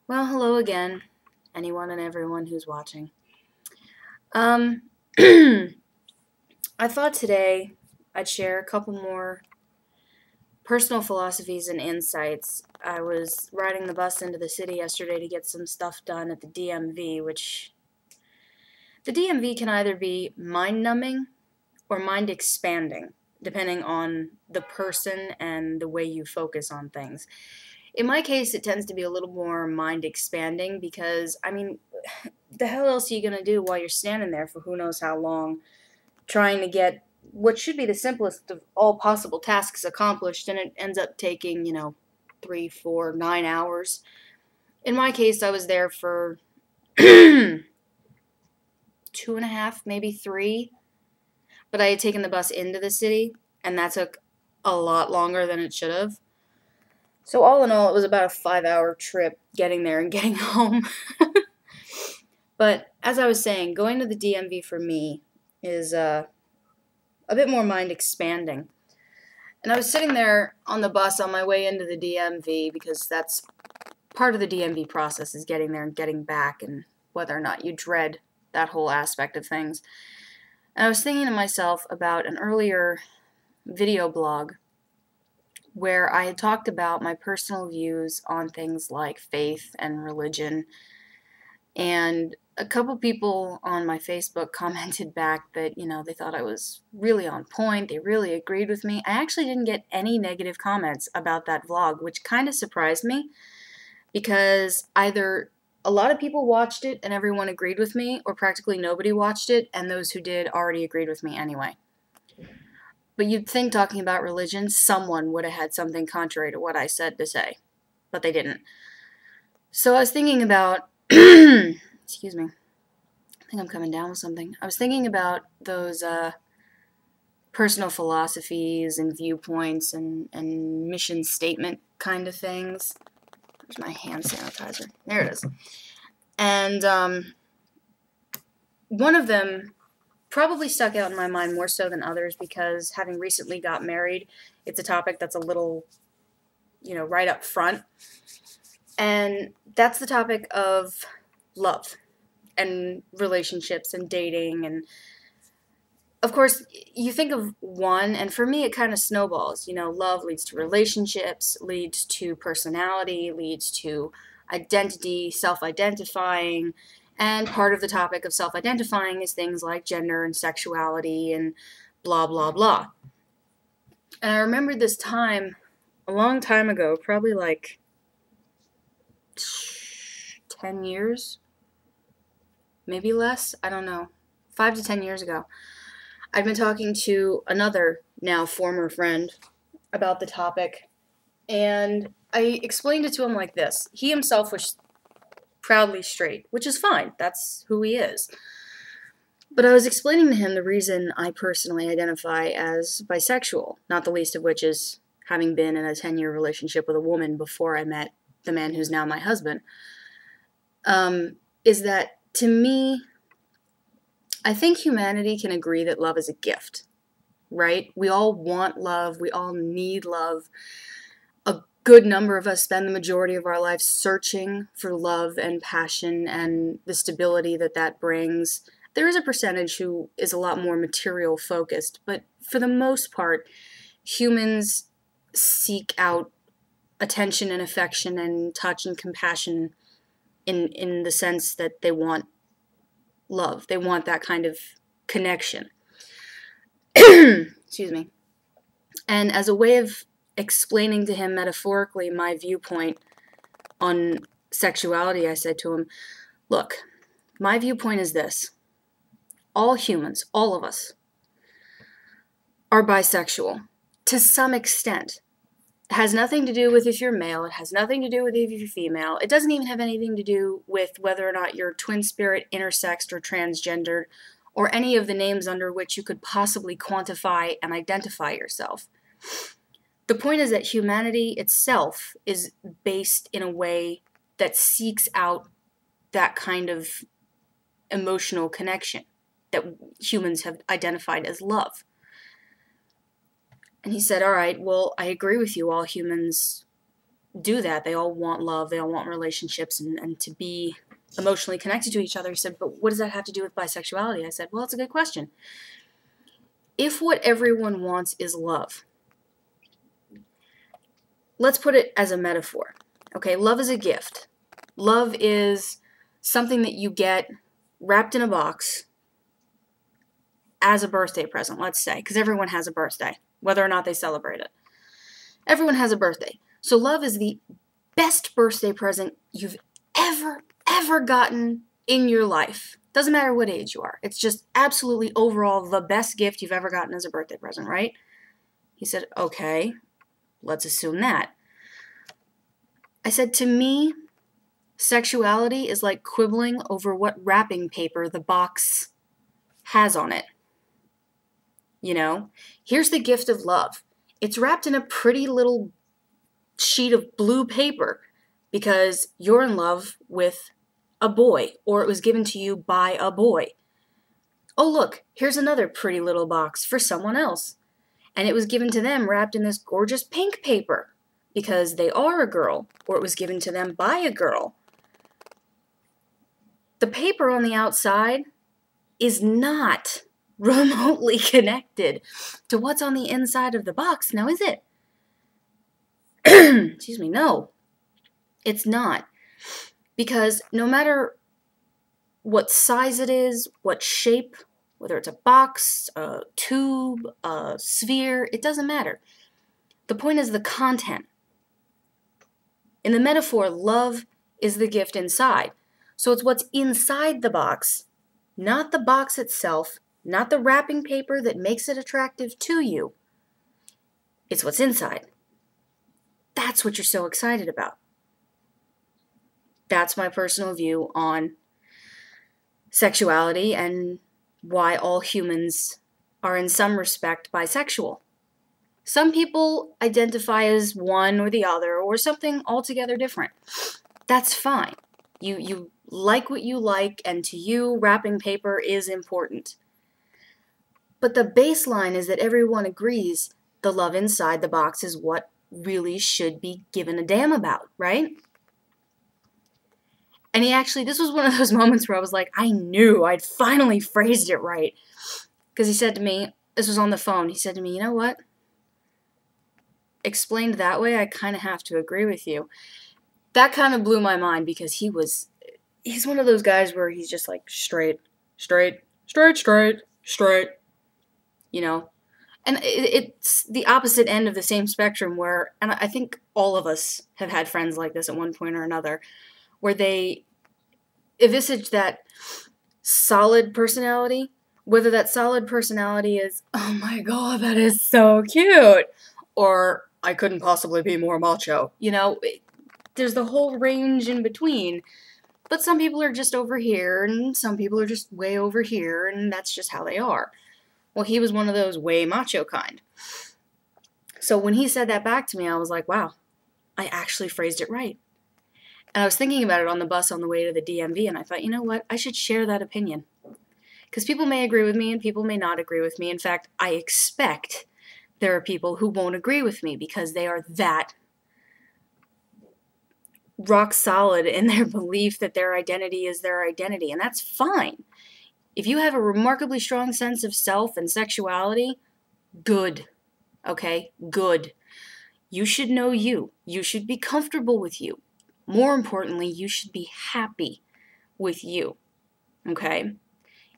Well, hello again, anyone and everyone who's watching. Um, I thought today I'd share a couple more personal philosophies and insights. I was riding the bus into the city yesterday to get some stuff done at the DMV, which the DMV can either be mind numbing or mind expanding, depending on the person and the way you focus on things. In my case, it tends to be a little more mind expanding because, the hell else are you going to do while you're standing there for who knows how long trying to get what should be the simplest of all possible tasks accomplished, and it ends up taking, 3, 4, 9 hours. In my case, I was there for 2.5, maybe 3, but I had taken the bus into the city, and that took a lot longer than it should have. So, all in all, it was about a 5-hour trip getting there and getting home. But as I was saying, going to the DMV for me is a bit more mind expanding. And I was sitting there on the bus on my way into the DMV because that's part of the DMV process is getting there and getting back and whether or not you dread that whole aspect of things. And I was thinking to myself about an earlier video blog where I had talked about my personal views on things like faith and religion, and a couple people on my Facebook commented back that, they thought I was really on point. They really agreed with me. I actually didn't get any negative comments about that vlog, which kind of surprised me because either a lot of people watched it and everyone agreed with me, or practically nobody watched it and those who did already agreed with me anyway. But you'd think talking about religion, someone would have had something contrary to what I said to say, but they didn't. So I was thinking about excuse me. I think I'm coming down with something. I was thinking about those personal philosophies and viewpoints and mission statement kind of things. Where's my hand sanitizer? There it is. And one of them probably stuck out in my mind more so than others because having recently got married, it's a topic that's a little, right up front. And that's the topic of love and relationships and dating. And of course, you think of one, and for me, it kind of snowballs. Love leads to relationships, leads to personality, leads to identity, self identifying. And part of the topic of self identifying is things like gender and sexuality and blah, blah, blah. And I remembered this time a long time ago, probably like 10 years, maybe less, I don't know, 5 to 10 years ago. I've been talking to another now former friend about the topic, and I explained it to him like this. He himself was proudly straight, which is fine. That's who he is. But I was explaining to him the reason I personally identify as bisexual, not the least of which is having been in a 10-year relationship with a woman before I met the man who's now my husband. Is that, to me, I think humanity can agree that love is a gift, right? We all want love. We all need love. A good number of us spend the majority of our lives searching for love and passion and the stability that that brings. There is a percentage who is a lot more material focused, but for the most part, humans seek out attention and affection and touch and compassion in the sense that they want love. They want that kind of connection. Excuse me. And as a way of explaining to him metaphorically my viewpoint on sexuality, I said to him, look, my viewpoint is this. All humans, all of us, are bisexual to some extent. It has nothing to do with if you're male. It has nothing to do with if you're female. It doesn't even have anything to do with whether or not you're twin spirit, intersexed, or transgendered, or any of the names under which you could possibly quantify and identify yourself. The point is that humanity itself is based in a way that seeks out that kind of emotional connection that humans have identified as love. And he said, all right, well, I agree with you. All humans do that. They all want love. They all want relationships and to be emotionally connected to each other. He said, but what does that have to do with bisexuality? I said, well, it's a good question. If what everyone wants is love, let's put it as a metaphor. Okay, love is a gift. Love is something that you get wrapped in a box as a birthday present, let's say, because everyone has a birthday, whether or not they celebrate it. Everyone has a birthday. So love is the best birthday present you've ever gotten in your life. Doesn't matter what age you are. It's just absolutely overall the best gift you've ever gotten as a birthday present, right? He said, okay, let's assume that. I said, to me, sexuality is like quibbling over what wrapping paper the box has on it. You know, here's the gift of love. It's wrapped in a pretty little sheet of blue paper because you're in love with a boy, or it was given to you by a boy. Oh, look, here's another pretty little box for someone else. And it was given to them wrapped in this gorgeous pink paper because they are a girl, or it was given to them by a girl. The paper on the outside is not remotely connected to what's on the inside of the box, now is it? Excuse me, no, it's not. Because no matter what size it is, what shape, whether it's a box, a tube, a sphere, it doesn't matter. The point is the content. In the metaphor, love is the gift inside. So it's what's inside the box, not the box itself, not the wrapping paper that makes it attractive to you. It's what's inside. That's what you're so excited about. That's my personal view on sexuality and why all humans are in some respect bisexual. Some people identify as one or the other or something altogether different. That's fine. You like what you like, and to you, wrapping paper is important. But the baseline is that everyone agrees the love inside the box is what really should be given a damn about, right? And this was one of those moments where I was like, I knew I'd finally phrased it right. Because he said to me, this was on the phone, he said to me, you know what? Explained that way, I kind of have to agree with you. That kind of blew my mind because he's one of those guys where he's just like straight, you know? And it's the opposite end of the same spectrum where, and I think all of us have had friends like this at one point or another, where they envisage that solid personality, whether that solid personality is, oh my god, that is so cute, or I couldn't possibly be more macho. You know, there's the whole range in between. But some people are just over here, and some people are just way over here, and that's just how they are. Well, he was one of those way macho kind. So when he said that back to me, I was like, wow, I actually phrased it right. And I was thinking about it on the bus on the way to the DMV, and I thought, you know what, I should share that opinion. Because people may agree with me, and people may not agree with me. In fact, I expect there are people who won't agree with me because they are that rock solid in their belief that their identity is their identity, and that's fine. If you have a remarkably strong sense of self and sexuality, good, okay? Good. You should know you. You should be comfortable with you. More importantly, you should be happy with you, okay?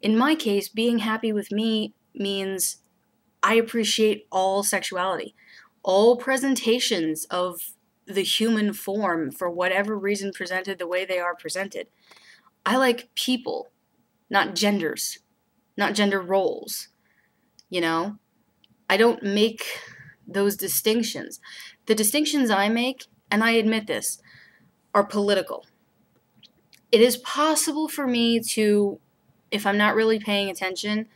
In my case, being happy with me means I appreciate all sexuality, all presentations of the human form for whatever reason presented the way they are presented. I like people, not genders, not gender roles, you know? I don't make those distinctions. The distinctions I make, and I admit this, are political. It is possible for me to, if I'm not really paying attention,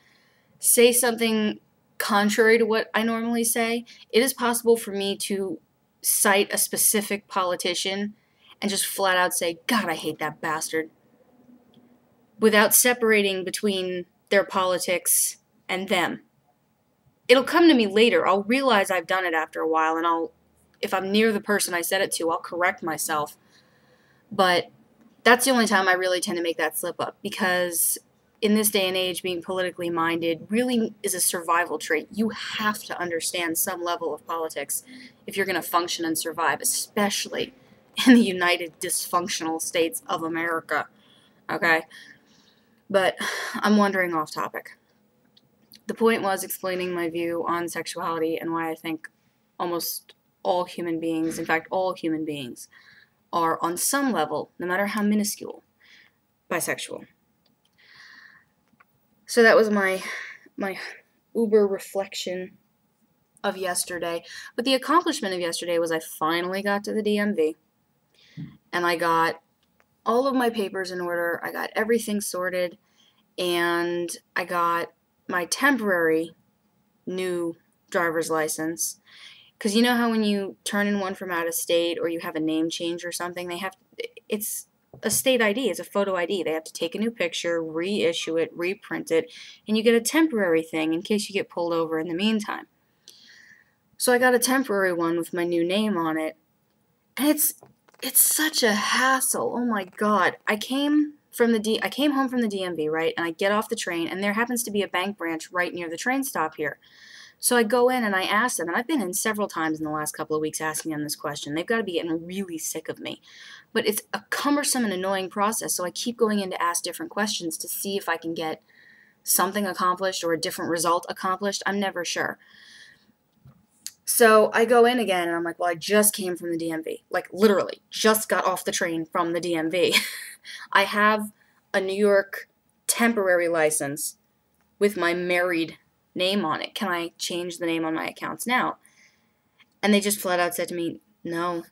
say something contrary to what I normally say. It is possible for me to cite a specific politician and just flat out say, God, I hate that bastard, without separating between their politics and them. It'll come to me later. I'll realize I've done it after a while, and I'll if I'm near the person I said it to, I'll correct myself. But that's the only time I really tend to make that slip up, because in this day and age, being politically minded really is a survival trait. You have to understand some level of politics if you're going to function and survive, especially in the United Dysfunctional States of America. Okay? But I'm wandering off topic. The point was explaining my view on sexuality and why I think almost all human beings, in fact, all human beings, are on some level, no matter how minuscule, bisexual. So that was my uber reflection of yesterday. But the accomplishment of yesterday was I finally got to the DMV, and I got all of my papers in order. I got everything sorted, and I got my temporary new driver's license. Because you know how when you turn in one from out of state, or you have a name change or something, it's a state ID, it's a photo ID. They have to take a new picture, reissue it, reprint it, and you get a temporary thing in case you get pulled over in the meantime. So I got a temporary one with my new name on it, and it's such a hassle. Oh my god. I came home from the DMV, right? And I get off the train, and there happens to be a bank branch right near the train stop here. So I go in and I ask them, and I've been in several times in the last couple of weeks asking them this question. They've got to be getting really sick of me. But it's a cumbersome and annoying process, so I keep going in to ask different questions to see if I can get something accomplished or a different result accomplished. I'm never sure. So I go in again, and I'm like, well, I just came from the DMV. Like, literally, just got off the train from the DMV. I have a New York temporary license with my married name on it. Can I change the name on my accounts now? And they just flat out said to me, no.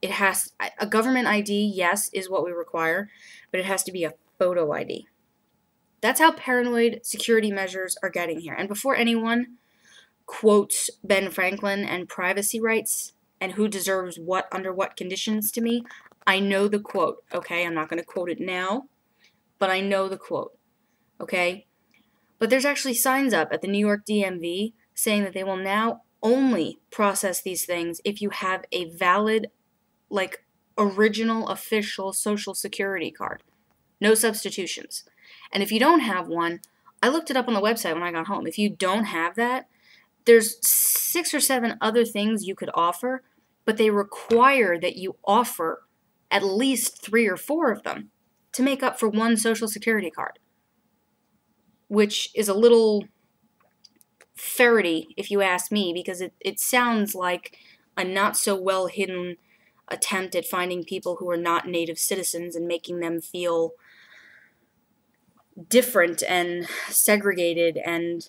A government ID, yes, is what we require, but it has to be a photo ID. That's how paranoid security measures are getting here. And before anyone quotes Ben Franklin and privacy rights and who deserves what under what conditions to me, I know the quote, okay? I'm not going to quote it now, but I know the quote, okay? But there's actually signs up at the New York DMV saying that they will now only process these things if you have a valid, like, original official Social Security card. No substitutions. And if you don't have one, I looked it up on the website when I got home. If you don't have that, there's 6 or 7 other things you could offer, but they require that you offer at least 3 or 4 of them to make up for one Social Security card, which is a little ferrety, if you ask me, because it sounds like a not so well hidden attempt at finding people who are not native citizens and making them feel different and segregated and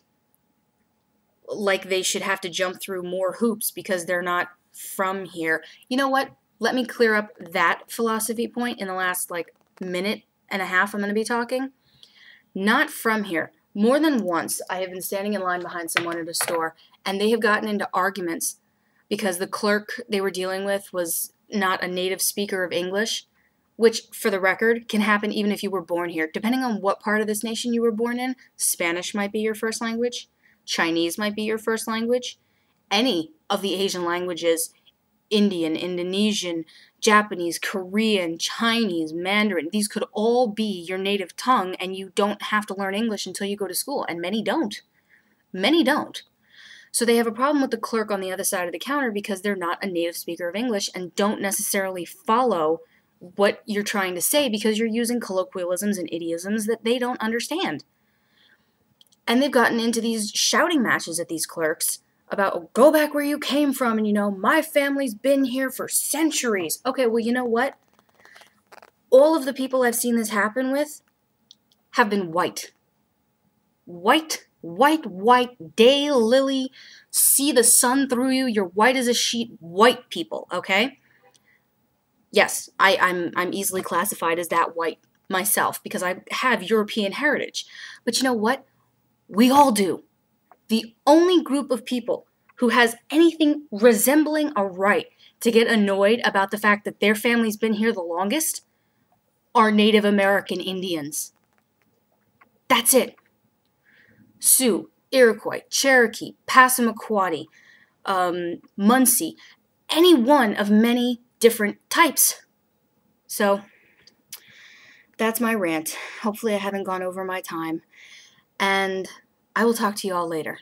like they should have to jump through more hoops because they're not from here. You know what? Let me clear up that philosophy point in the last, minute and a half I'm going to be talking. Not from here. More than once, I have been standing in line behind someone at a store, and they have gotten into arguments because the clerk they were dealing with was not a native speaker of English, which, for the record, can happen even if you were born here. Depending on what part of this nation you were born in, Spanish might be your first language, Chinese might be your first language, any of the Asian languages, Indian, Indonesian, Japanese, Korean, Chinese, Mandarin, these could all be your native tongue, and you don't have to learn English until you go to school, and many don't. Many don't. So they have a problem with the clerk on the other side of the counter because they're not a native speaker of English and don't necessarily follow what you're trying to say because you're using colloquialisms and idioms that they don't understand. And they've gotten into these shouting matches at these clerks about, oh, go back where you came from, and, my family's been here for centuries. Okay, well, you know what? All of the people I've seen this happen with have been white. White, day lily, see the sun through you, you're white as a sheet, white people, okay? Yes, I'm easily classified as that white myself because I have European heritage. But you know what? We all do. The only group of people who has anything resembling a right to get annoyed about the fact that their family's been here the longest are Native American Indians. That's it. Sioux, Iroquois, Cherokee, Passamaquoddy, Munsee, any one of many different types. So that's my rant. Hopefully I haven't gone over my time, and I will talk to you all later.